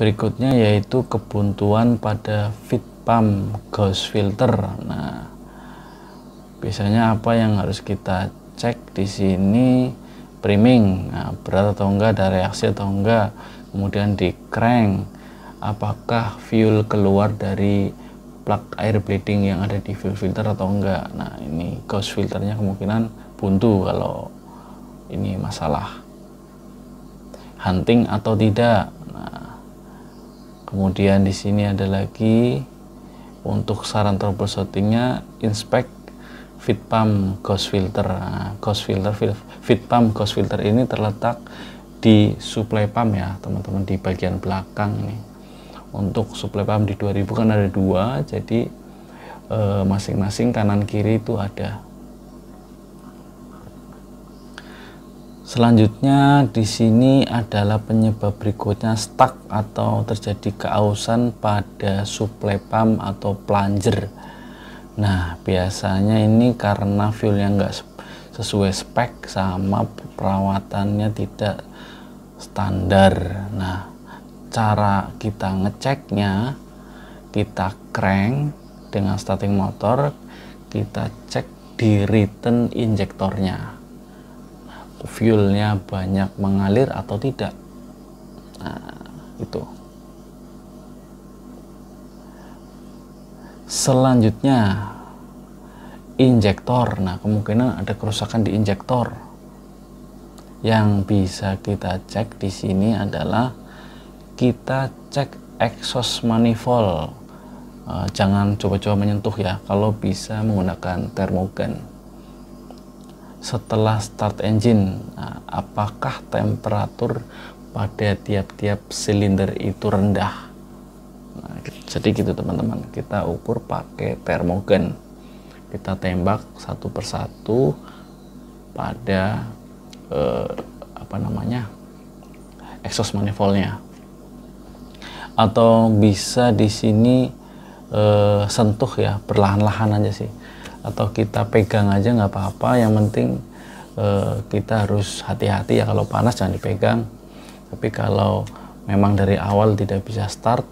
Berikutnya yaitu kebuntuan pada feed pump gauge filter. Nah, biasanya apa yang harus kita cek di sini? Priming, nah, berat atau enggak, ada reaksi atau enggak. Kemudian di crank, apakah fuel keluar dari plug air bleeding yang ada di fuel filter atau enggak. Nah, ini gauge filternya kemungkinan buntu kalau ini masalah. Hunting atau tidak. Nah, kemudian di sini ada lagi untuk saran troubleshootingnya, inspect feed pump gauge filter. Nah, feed pump gauge filter ini terletak di supply pump ya teman-teman, di bagian belakang nih. Untuk supply pump di 2000 kan ada dua, jadi masing-masing kanan kiri itu ada. Selanjutnya di sini adalah penyebab berikutnya, stuck atau terjadi keausan pada supply pump atau plunger. Nah, biasanya ini karena fuelnya enggak sesuai spek sama perawatannya tidak standar. Nah, cara kita ngeceknya, kita crank dengan starting motor, kita cek di return injektornya, fuelnya banyak mengalir atau tidak. Nah, itu. Selanjutnya injektor. Nah, kemungkinan ada kerusakan di injektor. Yang bisa kita cek di sini adalah kita cek exhaust manifold. Jangan coba-coba menyentuh ya, kalau bisa menggunakan termogan. Setelah start engine, nah, apakah temperatur pada tiap-tiap silinder itu rendah? Nah, jadi gitu teman-teman, kita ukur pakai termogan. Kita tembak satu persatu pada exhaust manifoldnya. Atau bisa di sini sentuh ya, perlahan-lahan aja sih, atau kita pegang aja nggak apa-apa. Yang penting kita harus hati-hati ya, kalau panas jangan dipegang. Tapi kalau memang dari awal tidak bisa start,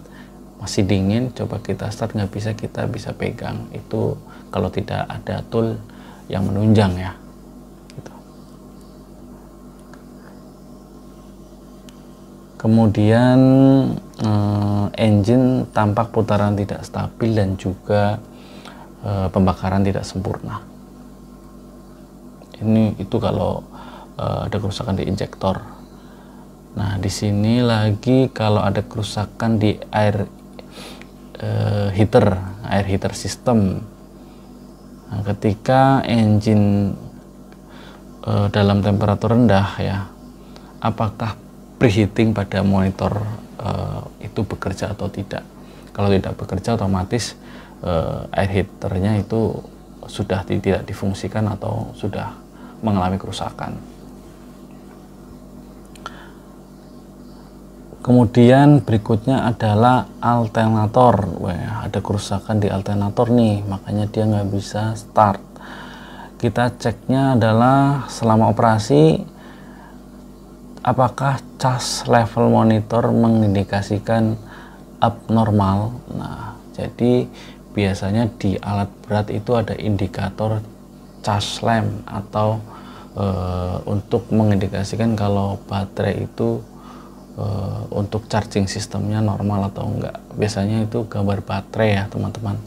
masih dingin, coba kita start nggak bisa, kita bisa pegang. Itu kalau tidak ada tool yang menunjang ya gitu. Kemudian engine tampak putaran tidak stabil dan juga pembakaran tidak sempurna. Itu kalau ada kerusakan di injektor. Nah, di sini lagi kalau ada kerusakan di air heater system. Nah, ketika engine dalam temperatur rendah ya, apakah preheating pada monitor itu bekerja atau tidak? Kalau tidak bekerja, otomatis air heaternya itu sudah tidak difungsikan atau sudah mengalami kerusakan. Kemudian berikutnya adalah alternator. Wah, ada kerusakan di alternator nih, makanya dia nggak bisa start. Kita ceknya adalah selama operasi, apakah cas level monitor mengindikasikan abnormal. Nah, jadi biasanya di alat berat itu ada indikator cas lamp atau untuk mengindikasikan kalau baterai itu untuk charging sistemnya normal atau enggak. Biasanya itu gambar baterai ya teman-teman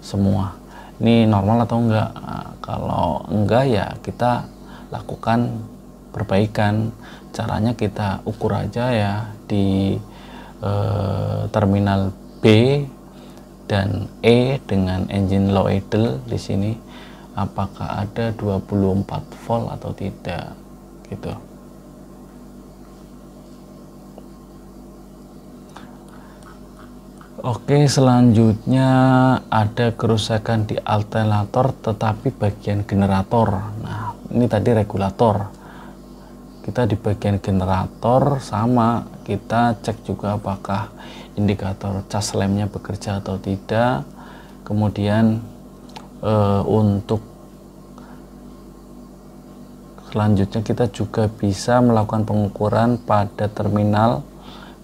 semua, ini normal atau enggak. Nah, kalau enggak ya kita lakukan perbaikan. Caranya kita ukur aja ya di terminal B dan E dengan engine low idle di sini, apakah ada 24 volt atau tidak gitu. Oke, selanjutnya ada kerusakan di alternator tetapi bagian generator. Nah, ini tadi regulator. Kita di bagian generator sama, kita cek juga apakah indikator cas lampnya bekerja atau tidak. Kemudian untuk selanjutnya kita juga bisa melakukan pengukuran pada terminal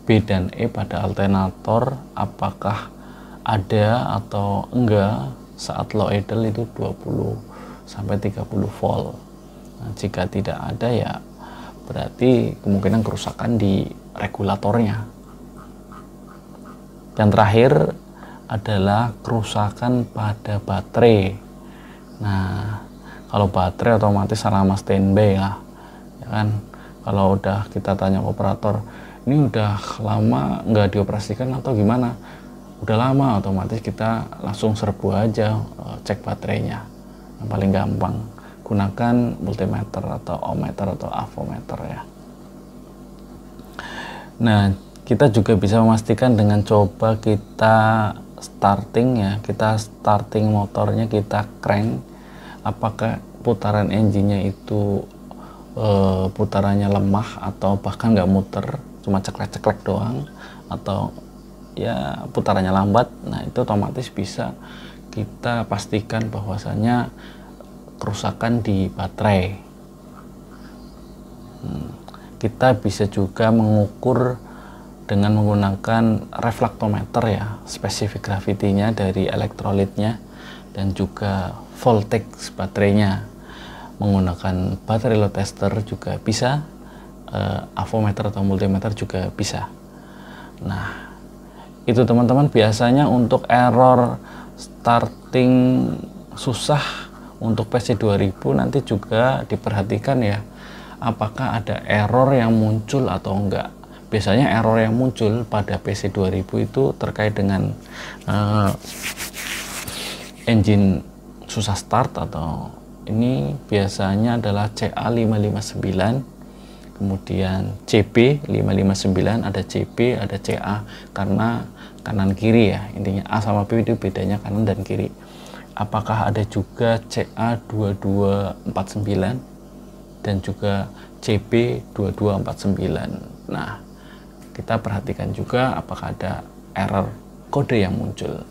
B dan E pada alternator apakah ada atau enggak saat low idle itu 20 sampai 30 volt. Nah, jika tidak ada ya berarti kemungkinan kerusakan di regulatornya. Yang terakhir adalah kerusakan pada baterai. Nah, kalau baterai otomatis selama standby lah, ya kan. Kalau udah kita tanya operator, ini udah lama nggak dioperasikan atau gimana? Udah lama, otomatis kita langsung serbu aja cek baterainya. Yang paling gampang gunakan multimeter atau ohmmeter atau avometer ya. Nah, kita juga bisa memastikan dengan coba kita starting ya, kita starting motornya, kita crank, apakah putaran engine-nya itu putarannya lemah atau bahkan nggak muter, cuma ceklek-ceklek doang, atau ya putarannya lambat. Nah, itu otomatis bisa kita pastikan bahwasanya kerusakan di baterai. Kita bisa juga mengukur dengan menggunakan reflektometer ya, spesifik gravitinya dari elektrolitnya dan juga voltage baterainya. Menggunakan baterai load tester juga bisa, avometer atau multimeter juga bisa. Nah, itu teman-teman biasanya untuk error starting susah untuk PC2000 nanti juga diperhatikan ya, apakah ada error yang muncul atau enggak. Biasanya error yang muncul pada PC2000 itu terkait dengan engine susah start, atau ini biasanya adalah CA559, kemudian CB559, ada CB, ada CA, karena kanan kiri ya, intinya A sama B itu bedanya kanan dan kiri. Apakah ada juga CA2249 dan juga CB2249. Nah, kita perhatikan juga apakah ada error kode yang muncul.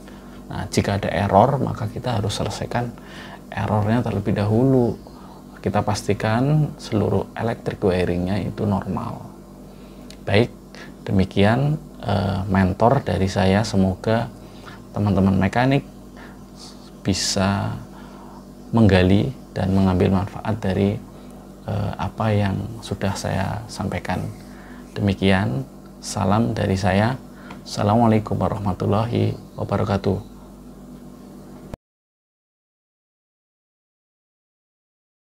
Nah, jika ada error, maka kita harus selesaikan errornya terlebih dahulu. Kita pastikan seluruh electric wiringnya itu normal. Baik, demikian mentor dari saya. Semoga teman-teman mekanik bisa menggali dan mengambil manfaat dari apa yang sudah saya sampaikan. Demikian, salam dari saya. Assalamualaikum warahmatullahi wabarakatuh.